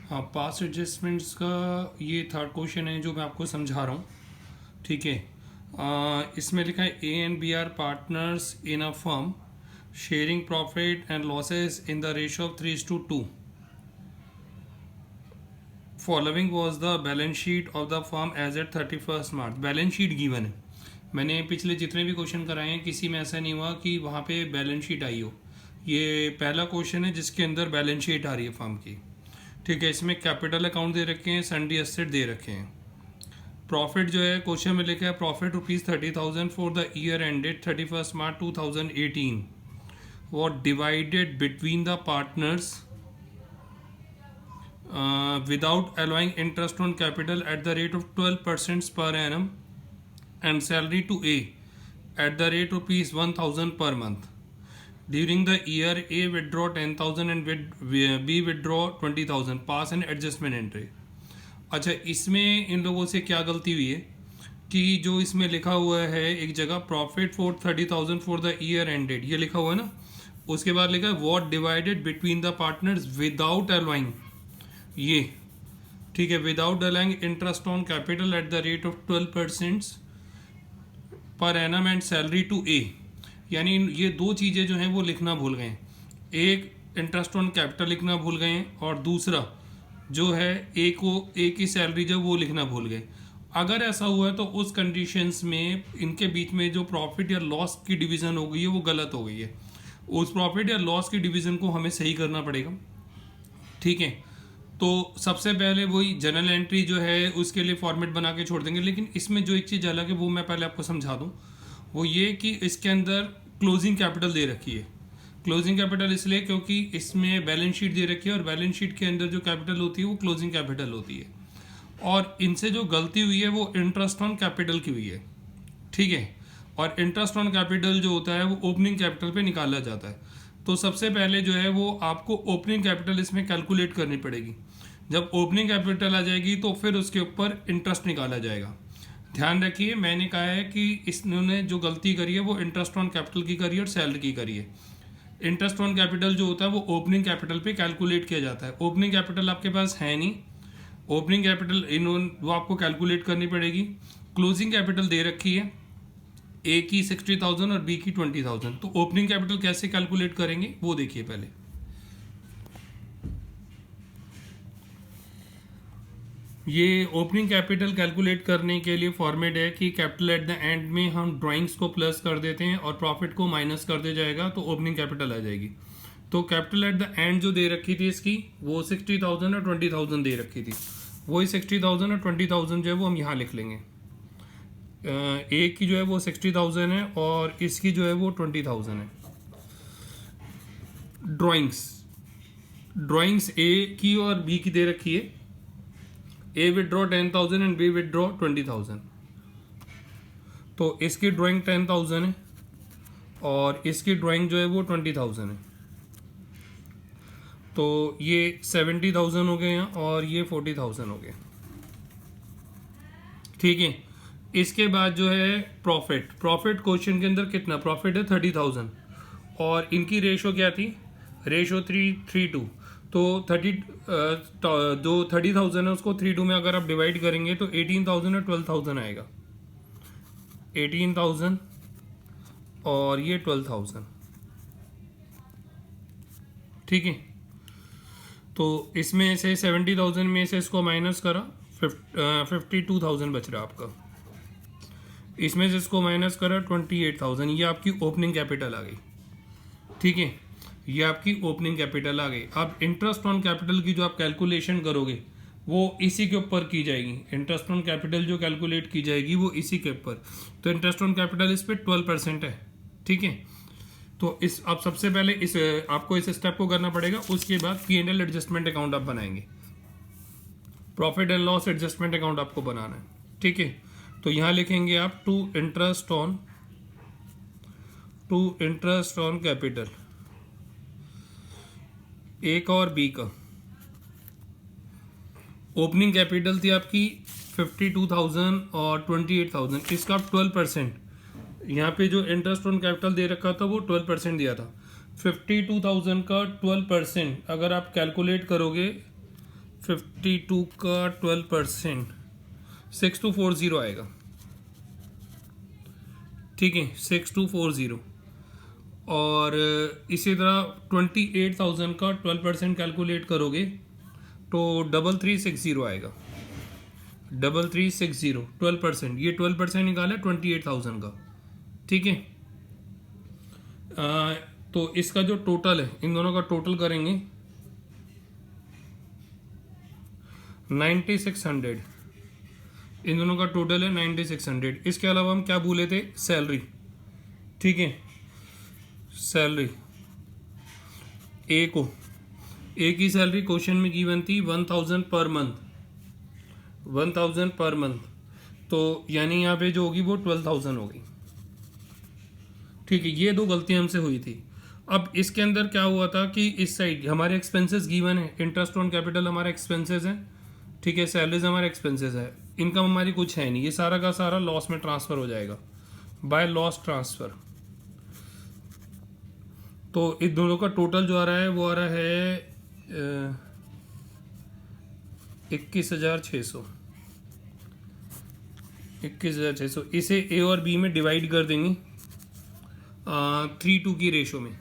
हाँ, past adjustments का ये थर्ड क्वेश्चन है जो मैं आपको समझा रहा हूँ। ठीक है। इसमें लिखा है A and B are partners in a firm sharing profit and losses in the ratio of 3:2। Following was the balance sheet of the firm as at 31 March. Balance sheet given है। मैंने पिछले जितने भी क्वेश्चन कराए हैं किसी में ऐसा नहीं हुआ कि वहाँ पे बैलेंस शीट आई हो। ये पहला क्वेश्चन है जिसके अंदर बैलेंस शीट आ रही है फर्म की। ठीक है। इसमें कैपिटल अकाउंट दे रखे हैं, सन्डी एसेट दे रखे हैं। प्रॉफिट जो है क्वेश्चन में लिखा है profit ₹30,000 for the year ended 31 March 2018 what divided between the partners without allowing interest on capital at the rate of 12% per annum and salary to A at the rate ₹1,000 per month. During the year, A withdraw 10,000 and B withdraw 20,000. Pass an adjustment entry. अच्छा, इसमें इन लोगों से क्या गलती हुई है कि जो इसमें लिखा हुआ है एक जगह profit for 30,000 for the year ended, ये लिखा हुआ है ना। उसके बाद लिखा है what divided between the partners without allowing, ये ठीक है, without allowing interest on capital at the rate of 12% per annum and salary to A. यानी ये दो चीज़ें जो हैं वो लिखना भूल गए। एक इंटरेस्ट ऑन कैपिटल लिखना भूल गए और दूसरा जो है ए को ए की सैलरी जो वो लिखना भूल गए। अगर ऐसा हुआ है तो उस कंडीशंस में इनके बीच में जो प्रॉफिट या लॉस की डिवीज़न हो गई है वो गलत हो गई है। उस प्रॉफिट या लॉस की डिवीज़न को हमें सही करना पड़ेगा। ठीक है। तो सबसे पहले वही जनरल एंट्री जो है उसके लिए फॉर्मेट बना के छोड़ देंगे, लेकिन इसमें जो एक चीज़ अलग है वो मैं पहले आपको समझा दूँ। वो ये कि इसके अंदर क्लोजिंग कैपिटल दे रखी है। क्लोजिंग कैपिटल इसलिए क्योंकि इसमें बैलेंस शीट दे रखी है और बैलेंस शीट के अंदर जो कैपिटल होती है वो क्लोजिंग कैपिटल होती है। और इनसे जो गलती हुई है वो इंटरेस्ट ऑन कैपिटल की हुई है। ठीक है। और इंटरेस्ट ऑन कैपिटल जो होता है वो ओपनिंग कैपिटल पे निकाला जाता है। तो सबसे पहले जो है वो आपको ओपनिंग कैपिटल इसमें कैलकुलेट करनी पड़ेगी। जब ओपनिंग कैपिटल आ जाएगी तो फिर उसके ऊपर इंटरेस्ट निकाला जाएगा। ध्यान रखिए, मैंने कहा है कि इन्होंने जो गलती करी है वो इंटरेस्ट ऑन कैपिटल की करी है और सैलरी की करी है। इंटरेस्ट ऑन कैपिटल जो होता है वो ओपनिंग कैपिटल पे कैलकुलेट किया जाता है। ओपनिंग कैपिटल आपके पास है नहीं, ओपनिंग कैपिटल इन्होंने वो आपको कैलकुलेट करनी पड़ेगी। क्लोजिंग कैपिटल दे रखी है, ए की 60,000 और बी की 20,000। तो ओपनिंग कैपिटल कैसे कैलकुलेट करेंगे वो देखिए पहले। ये ओपनिंग कैपिटल कैलकुलेट करने के लिए फॉर्मेट है कि कैपिटल एट द एंड में हम ड्राइंग्स को प्लस कर देते हैं और प्रॉफिट को माइनस कर दिया जाएगा तो ओपनिंग कैपिटल आ जाएगी। तो कैपिटल एट द एंड जो दे रखी थी इसकी वो 60,000 और 20,000 दे रखी थी। वही 60,000 और 20,000 जो है वो हम यहाँ लिख लेंगे। ए की जो है वो 60,000 है और इसकी जो है वो 20,000 है। ड्राइंग्स ए की और बी की दे रखी है। ए विड्रॉ 10,000 एंड बी विड्रॉ 20,000। तो इसकी ड्राइंग 10,000 है और इसकी ड्राइंग जो है वो 20,000 है। तो ये 70,000 हो गए हैं और ये 40,000 हो गए। ठीक है। इसके बाद जो है प्रॉफिट क्वेश्चन के अंदर कितना प्रॉफिट है 30,000 और इनकी रेशो क्या थी, रेशो 3:2। तो 30,000 है उसको 3:2 में अगर आप डिवाइड करेंगे तो 18,000 और 12,000 आएगा। 18,000 और ये 12,000। ठीक है। तो इसमें से 70,000 में से इसको माइनस करा 52,000 बच रहा आपका। इसमें से इसको माइनस करा 28,000। ये आपकी ओपनिंग कैपिटल आ गई। ठीक है। ये आपकी ओपनिंग कैपिटल आ गई। अब इंटरेस्ट ऑन कैपिटल की जो आप कैलकुलेशन करोगे वो इसी के ऊपर की जाएगी। इंटरेस्ट ऑन कैपिटल जो कैलकुलेट की जाएगी वो इसी के ऊपर। तो इंटरेस्ट ऑन कैपिटल इस पर 12% है। ठीक है। तो इस आप सबसे पहले इस आपको इस स्टेप को करना पड़ेगा। उसके बाद P&L एडजस्टमेंट अकाउंट आप बनाएंगे। Profit and loss adjustment account आपको बनाना है। ठीक है। तो यहाँ लिखेंगे आप to interest on capital A का और बी का। ओपनिंग कैपिटल थी आपकी 52,000 और 28,000। इसका 12%, यहाँ पे जो इंटरेस्ट ऑन कैपिटल दे रखा था वो 12% दिया था। 52,000 का 12% अगर आप कैलकुलेट करोगे 52 का 12%, 6240 आएगा। ठीक है, 6240। और इसी तरह 28,000 का 12% कैलकुलेट करोगे तो 3360 आएगा। 3360 12%, ये 12% निकाला 28,000 का। ठीक है, तो इसका जो टोटल है, इन दोनों का टोटल करेंगे 9600। इन दोनों का टोटल है 9600। इसके अलावा हम क्या भूले थे? सैलरी। ठीक है, सैलरी ए की सैलरी क्वेश्चन में गिवन थी 1000 पर मंथ, 1000 पर मंथ। तो यानी यहाँ पे जो होगी वो 12,000 होगी। ठीक है, ये दो गलतियां हमसे हुई थी। अब इसके अंदर क्या हुआ था कि इस साइड हमारे एक्सपेंसेस गिवन है, इंटरेस्ट ऑन कैपिटल हमारे एक्सपेंसेस हैं। ठीक है, सैलरीज हमारे एक्सपेंसेस है, इनकम हमारी कुछ है नहीं, ये सारा का सारा लॉस में ट्रांसफर हो जाएगा बाय लॉस ट्रांसफर। तो इन दोनों का टोटल जो आ रहा है वो आ रहा है 21,600। 21,600 इसे ए और बी में डिवाइड कर देंगे 3:2 की रेशो में।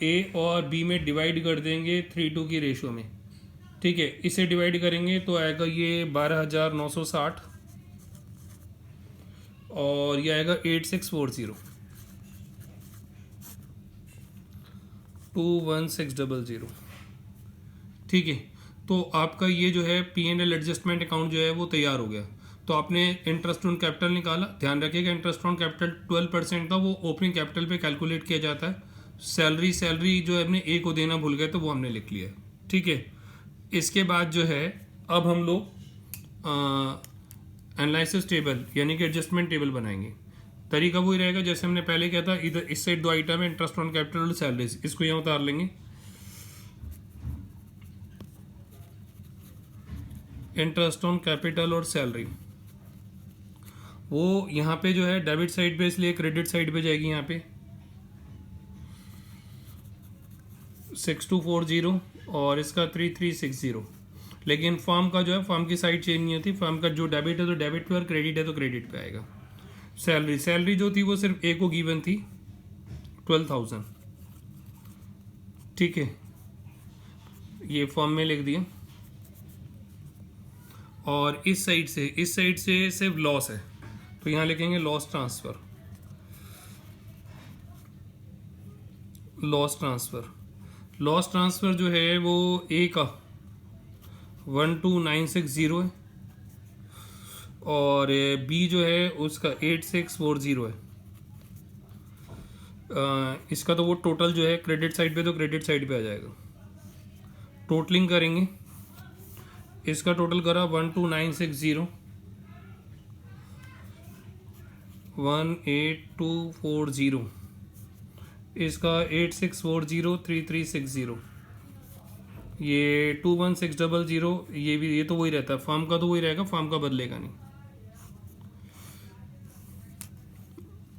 ए और बी में डिवाइड कर देंगे 3:2 की रेशो में। ठीक है, इसे डिवाइड करेंगे तो आएगा ये 12,960 और ये आएगा 8640 21600। ठीक है, तो आपका ये जो है P&L एडजस्टमेंट अकाउंट जो है वो तैयार हो गया। तो आपने इंटरेस्ट ऑन कैपिटल निकाला। ध्यान रखिएगा, इंटरेस्ट ऑन कैपिटल 12% का वो ओपनिंग कैपिटल पे कैलकुलेट किया जाता है। सैलरी जो है हमने ए को देना भूल गए तो वो हमने लिख लिया। ठीक है, इसके बाद जो है अब हम लोग एनालिसिस टेबल यानी कि एडजस्टमेंट टेबल बनाएंगे। तरीका वही रहेगा जैसे हमने पहले किया था। इधर इस साइड दो आइटम है, इंटरेस्ट ऑन कैपिटल और सैलरीज, इसको यहाँ उतार लेंगे। इंटरेस्ट ऑन कैपिटल और सैलरी वो यहाँ पे जो है डेबिट साइड पे, इसलिए क्रेडिट साइड पे जाएगी। यहाँ पे 6240 और इसका 3360। लेकिन फॉर्म का जो है, फॉर्म की साइड चेंज नहीं होती। फॉर्म का जो डेबिट है तो डेबिट पे और क्रेडिट है तो क्रेडिट पे आएगा। सैलरी जो थी वो सिर्फ ए को गिवन थी 12,000। ठीक है, ये फॉर्म में लिख दिया। और इस साइड से सिर्फ लॉस है तो यहाँ लिखेंगे लॉस ट्रांसफर। लॉस ट्रांसफर जो है वो ए का 12,960 है और बी जो है उसका 8640 है। इसका तो वो टोटल जो है क्रेडिट साइड पे तो क्रेडिट साइड पे आ जाएगा। टोटलिंग करेंगे, इसका टोटल करा 12,960 18240, इसका 8640 3360, ये 21600। ये तो वही रहता है, फॉर्म का तो वही रहेगा, फॉर्म का बदलेगा नहीं।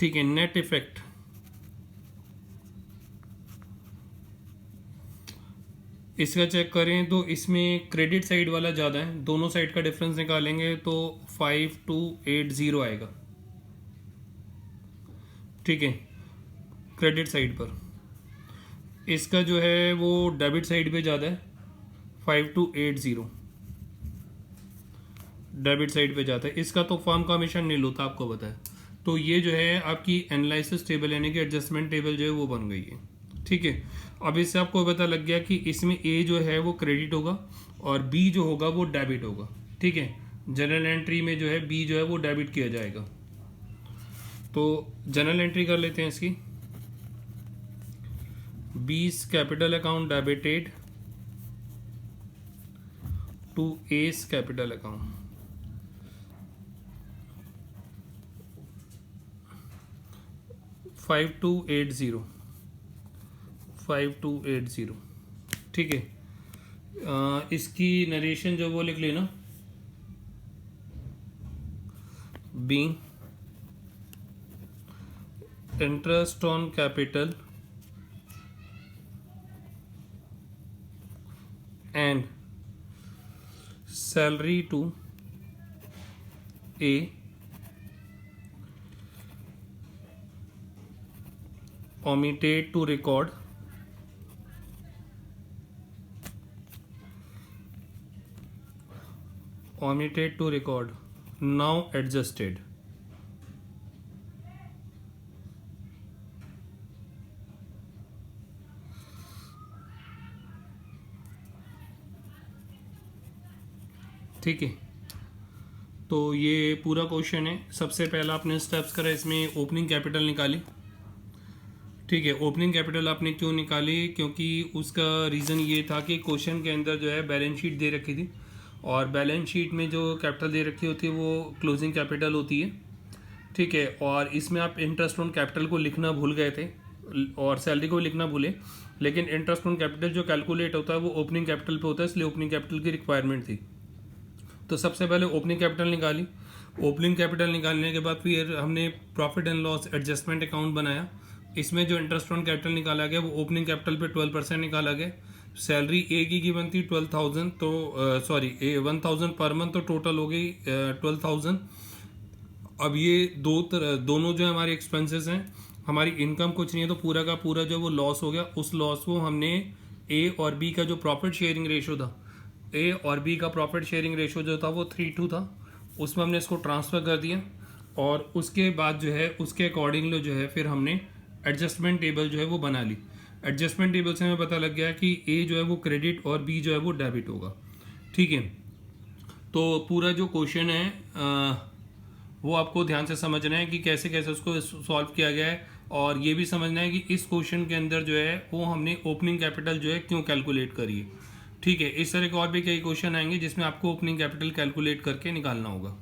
ठीक है, नेट इफेक्ट इसका चेक करें तो इसमें क्रेडिट साइड वाला ज़्यादा है। दोनों साइड का डिफरेंस निकालेंगे तो 5280 आएगा। ठीक है, क्रेडिट साइड पर इसका जो है वो डेबिट साइड पे ज़्यादा है, 5280 डेबिट साइड पे जाता है। इसका तो फॉर्म का हमेशा नील होता है, आपको पता है। तो ये जो है आपकी एनालिसिस टेबल यानी कि एडजस्टमेंट टेबल जो है वो बन गई है। ठीक है, अब इससे आपको पता लग गया कि इसमें ए जो है वो क्रेडिट होगा और बी जो होगा वो डेबिट होगा। ठीक है, जनरल एंट्री में जो है बी जो है वो डेबिट किया जाएगा। तो जनरल एंट्री कर लेते हैं इसकी। B's capital account debited to S capital account. Five two eight zero. ठीक है, इसकी नरेशन जो वो लिख लेना। Being interest on capital and salary to A omitted to record now adjusted. ठीक है, तो ये पूरा क्वेश्चन है। सबसे पहला आपने स्टेप्स करा, इसमें ओपनिंग कैपिटल निकाली। ठीक है, ओपनिंग कैपिटल आपने क्यों निकाली? क्योंकि उसका रीज़न ये था कि क्वेश्चन के अंदर जो है बैलेंस शीट दे रखी थी, और बैलेंस शीट में जो कैपिटल दे रखी होती है वो क्लोजिंग कैपिटल होती है। ठीक है, और इसमें आप इंटरेस्ट ऑन कैपिटल को लिखना भूल गए थे और सैलरी को लिखना भूले, लेकिन इंटरेस्ट ऑन कैपिटल जो कैलकुलेट होता है वो ओपनिंग कैपिटल पे होता है, इसलिए ओपनिंग कैपिटल की रिक्वायरमेंट थी। तो सबसे पहले ओपनिंग कैपिटल निकाली। ओपनिंग कैपिटल निकालने के बाद फिर हमने profit and loss adjustment account बनाया। इसमें जो इंटरेस्ट ऑन कैपिटल निकाला गया वो ओपनिंग कैपिटल पे 12% निकाला गया। सैलरी ए की गिवन थी 12,000, तो 1,000 पर मंथ, तो टोटल हो गई 12,000। अब ये दोनों जो हमारे एक्सपेंसेस हैं, हमारी इनकम कुछ नहीं है, तो पूरा का पूरा जो वो लॉस हो गया, उस लॉस को हमने ए और बी का जो प्रॉफिट शेयरिंग रेशो था, ए और बी का प्रॉफिट शेयरिंग रेशो जो था वो 3:2 था, उसमें हमने इसको ट्रांसफ़र कर दिया। और उसके बाद जो है उसके अकॉर्डिंगली जो है फिर हमने एडजस्टमेंट टेबल जो है वो बना ली। एडजस्टमेंट टेबल से हमें पता लग गया कि ए जो है वो क्रेडिट और बी जो है वो डेबिट होगा। ठीक है, तो पूरा जो क्वेश्चन है वो आपको ध्यान से समझना है कि कैसे कैसे उसको सॉल्व किया गया है, और ये भी समझना है कि इस क्वेश्चन के अंदर जो है वो हमने ओपनिंग कैपिटल जो है क्यों कैलकुलेट करी है। ठीक है, इस तरह के और भी कई क्वेश्चन आएंगे जिसमें आपको ओपनिंग कैपिटल कैलकुलेट करके निकालना होगा।